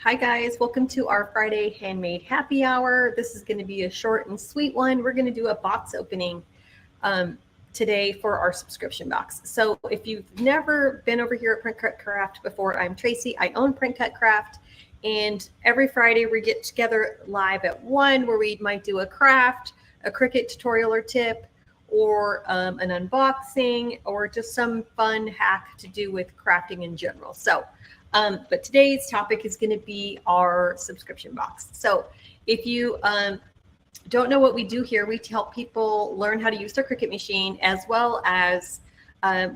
Hi guys, welcome to our Friday Handmade Happy Hour. This is going to be a short and sweet one. We're going to do a box opening today for our subscription box. So if you've never been over here at Cricut Craft before, I'm Tracy. I own Cricut Craft, and every Friday we get together live at 1 where we might do a craft, a Cricut tutorial or tip, or an unboxing, or just some fun hack to do with crafting in general. So but today's topic is going to be our subscription box. So if you don't know what we do here, we help people learn how to use their Cricut machine, as well as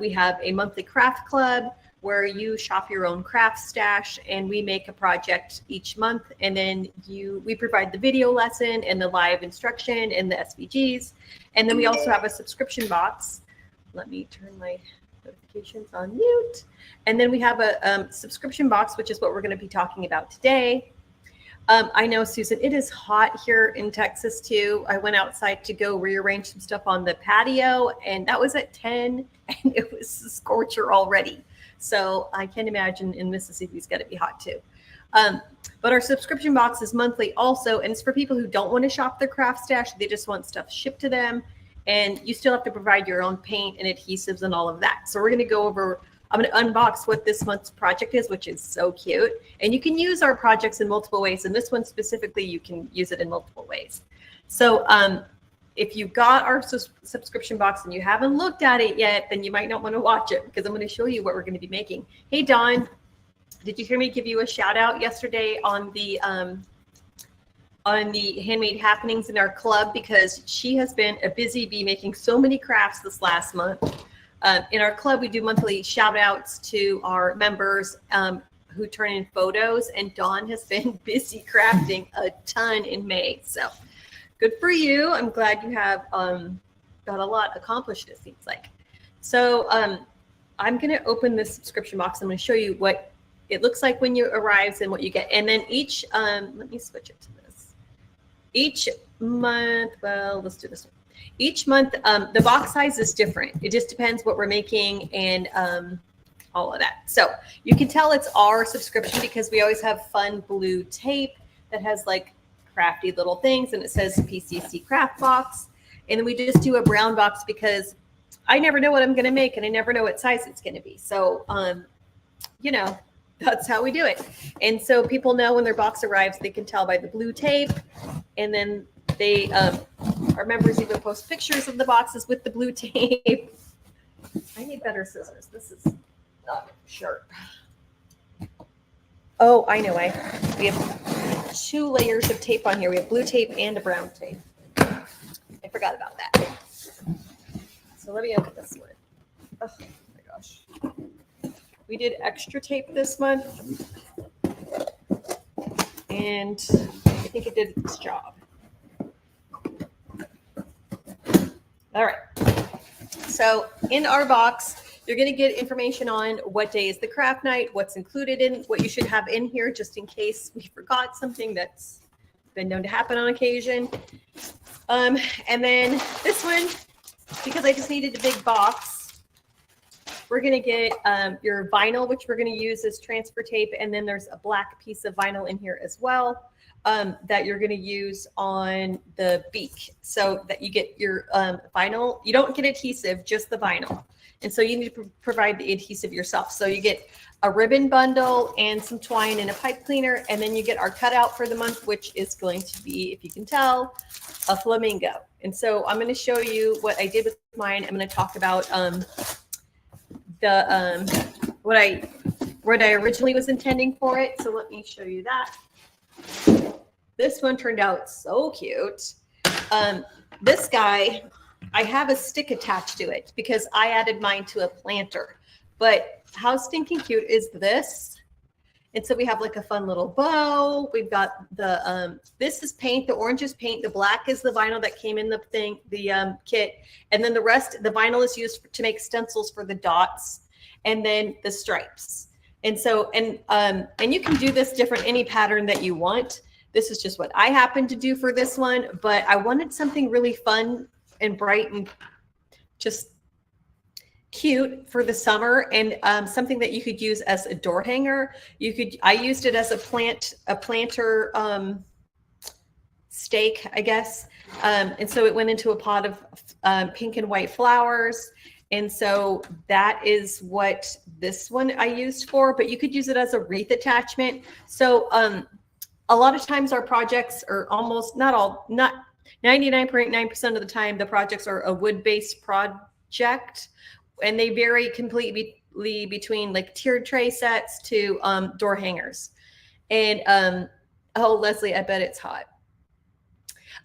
we have a monthly craft club where you shop your own craft stash, and we make a project each month, and then we provide the video lesson and the live instruction and the SVGs. And then we also have a subscription box. Let me turn my notifications on mute. And then we have a subscription box, which is what we're going to be talking about today. I know, Susan, it is hot here in Texas too. I went outside to go rearrange some stuff on the patio, and that was at 10, and it was a scorcher already. So I can imagine in Mississippi it's got to be hot too. But our subscription box is monthly also, and it's for people who don't want to shop their craft stash. They just want stuff shipped to them, and you still have to provide your own paint and adhesives and all of that. So we're going to go over, I'm going to unbox what this month's project is, which is so cute. And you can use our projects in multiple ways. And this one specifically, you can use it in multiple ways. So if you got our subscription box and you haven't looked at it yet, then you might not want to watch it, because I'm going to show you what we're going to be making. Hey, Dawn, did you hear me give you a shout out yesterday on the handmade happenings in our club? Because she has been a busy bee making so many crafts this last month. In our club, we do monthly shout outs to our members who turn in photos, and Dawn has been busy crafting a ton in May. So good for you. I'm glad you have got a lot accomplished, it seems like. So I'm going to open this subscription box. I'm going to show you what it looks like when you arrives and what you get. And then each, let me switch it to this. Each month, well, let's do this one. Each month, the box size is different. It just depends what we're making and all of that. So you can tell it's our subscription because we always have fun blue tape that has like crafty little things, and it says PCC craft box. And then we just do a brown box because I never know what I'm going to make, and I never know what size it's going to be. So, you know, that's how we do it. And so people know when their box arrives, they can tell by the blue tape. And then they, our members even post pictures of the boxes with the blue tape. I need better scissors. This is not sharp. Oh, I know. We have 2 layers of tape on here. We have blue tape and a brown tape. I forgot about that. So let me open this one. Oh my gosh. We did extra tape this month, and I think it did its job. All right. So in our box, you're going to get information on what day is the craft night, what's included in, what you should have in here just in case we forgot something that's been known to happen on occasion. And then this one, because I just needed a big box, we're going to get your vinyl, which we're going to use as transfer tape. And then there's a black piece of vinyl in here as well that you're going to use on the beak, so that you get your vinyl. You don't get adhesive, just the vinyl. And so you need to provide the adhesive yourself. So you get a ribbon bundle and some twine and a pipe cleaner. And then you get our cutout for the month, which is going to be, if you can tell, a flamingo. And so I'm going to show you what I did with mine. I'm going to talk about what I originally was intending for it. So let me show you that. This one turned out so cute. This guy, I have a stick attached to it because I added mine to a planter. But how stinking cute is this? And so we have like a fun little bow. We've got the, this is paint, the orange is paint, the black is the vinyl that came in the thing, the kit. And then the rest, the vinyl is used to make stencils for the dots and then the stripes. And so, and you can do this different, any pattern that you want. This is just what I happened to do for this one, but I wanted something really fun and bright and just cute for the summer, and something that you could use as a door hanger. I used it as a planter stake, I guess. And so it went into a pot of pink and white flowers. And so that is what this one I used for, but you could use it as a wreath attachment. So a lot of times our projects are not 99.9% of the time, the projects are a wood-based project, and they vary completely between like tiered tray sets to door hangers. And oh, Leslie, I bet it's hot.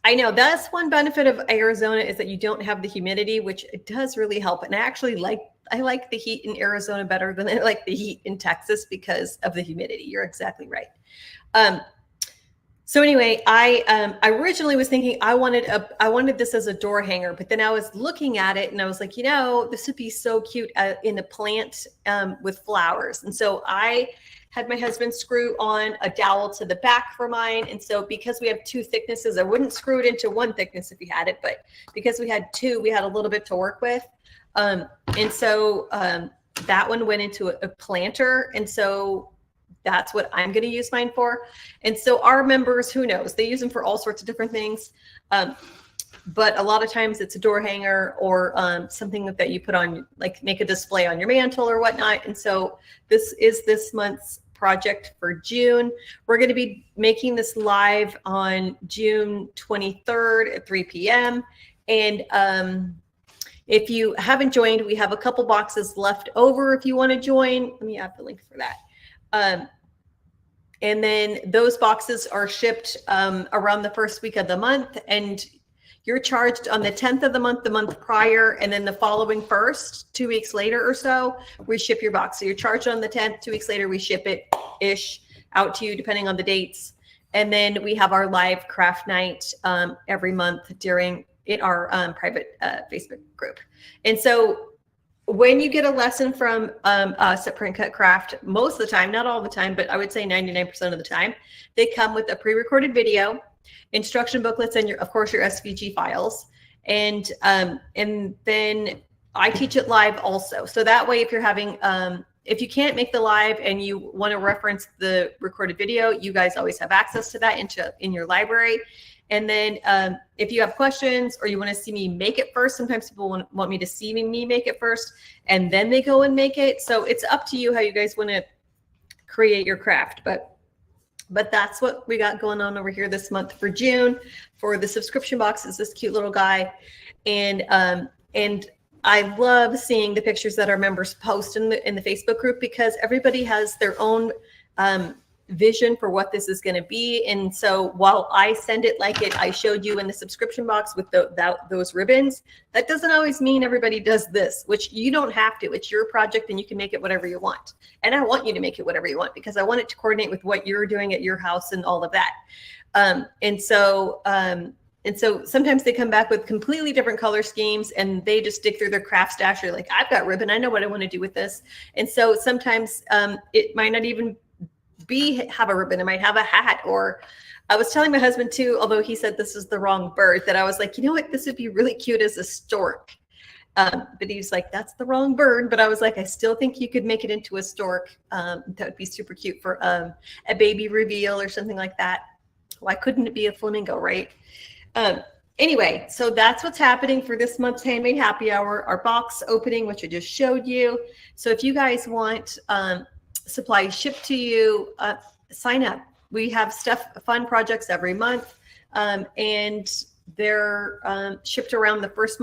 I know that's one benefit of Arizona, is that you don't have the humidity, which it does really help. And I like the heat in Arizona better than I like the heat in Texas because of the humidity. You're exactly right. So anyway, I originally was thinking I wanted this as a door hanger, but then I was looking at it and I was like, this would be so cute in a plant with flowers. And so I had my husband screw on a dowel to the back for mine. And so because we have two thicknesses, I wouldn't screw it into one thickness if you had it, but because we had two, we had a little bit to work with. And so that one went into a planter. And so that's what I'm going to use mine for. And so our members, who knows, they use them for all sorts of different things. But a lot of times it's a door hanger or something that you put on, like make a display on your mantle or whatnot. And so this is this month's project for June. We're going to be making this live on June 23rd at 3 p.m. And if you haven't joined, we have a couple boxes left over if you want to join. Let me add the link for that. And then those boxes are shipped around the first week of the month, and you're charged on the 10th of the month prior, and then the following first, 2 weeks later or so, we ship your box. So you're charged on the 10th, 2 weeks later, we ship it-ish out to you, depending on the dates. And then we have our live craft night every month in our private Facebook group. And so when you get a lesson from us at Print Cut Craft, most of the time, not all the time, but I would say 99% of the time, they come with a pre-recorded video, instruction booklets, and of course your SVG files. And then I teach it live also. So that way, if you're having, if you can't make the live and you want to reference the recorded video, you guys always have access to that in your library. And then if you have questions or you want to see me make it first, sometimes people want me to see me make it first, and then they go and make it. So it's up to you how you guys want to create your craft. But that's what we got going on over here this month for June. For the subscription box is this cute little guy. And I love seeing the pictures that our members post in the Facebook group, because everybody has their own vision for what this is going to be. And so while I send it like I showed you in the subscription box with those ribbons, that doesn't always mean everybody does this, which you don't have to. It's your project and you can make it whatever you want. And I want you to make it whatever you want, because I want it to coordinate with what you're doing at your house and all of that. And so sometimes they come back with completely different color schemes, and they just dig through their craft stash. You're like, I've got ribbon. I know what I want to do with this. And so sometimes it might not even have a ribbon. It might have a hat. Or I was telling my husband too, although he said this is the wrong bird, that I was like, you know what, this would be really cute as a stork. But he's like, that's the wrong bird. But I was like, I still think you could make it into a stork. That would be super cute for a baby reveal or something like that. Why couldn't it be a flamingo, right? Anyway, so that's what's happening for this month's Handmade Happy Hour, our box opening, which I just showed you. So if you guys want supplies shipped to you, sign up. We have fun projects every month, and they're shipped around the first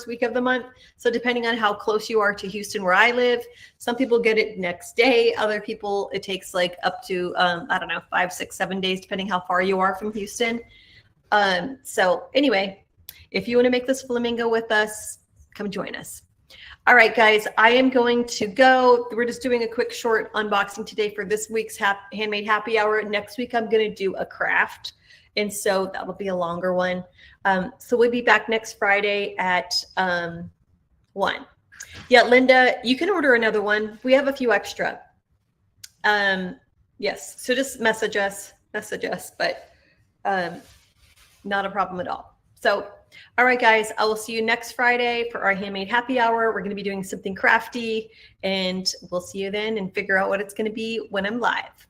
week of the month. So depending on how close you are to Houston, where I live, some people get it next day. Other people, it takes like up to, I don't know, 5, 6, 7 days, depending how far you are from Houston. So anyway, if you want to make this flamingo with us, come join us. All right, guys, I am going to go. We're just doing a quick short unboxing today for this week's Handmade Happy Hour. Next week, I'm going to do a craft. And so that will be a longer one. So we'll be back next Friday at 1. Yeah, Linda, you can order another one. We have a few extra. Yes, so just message us, but not a problem at all. So All right, guys, I will see you next Friday for our handmade happy hour. We're going to be doing something crafty, and we'll see you then and figure out what it's going to be when I'm live.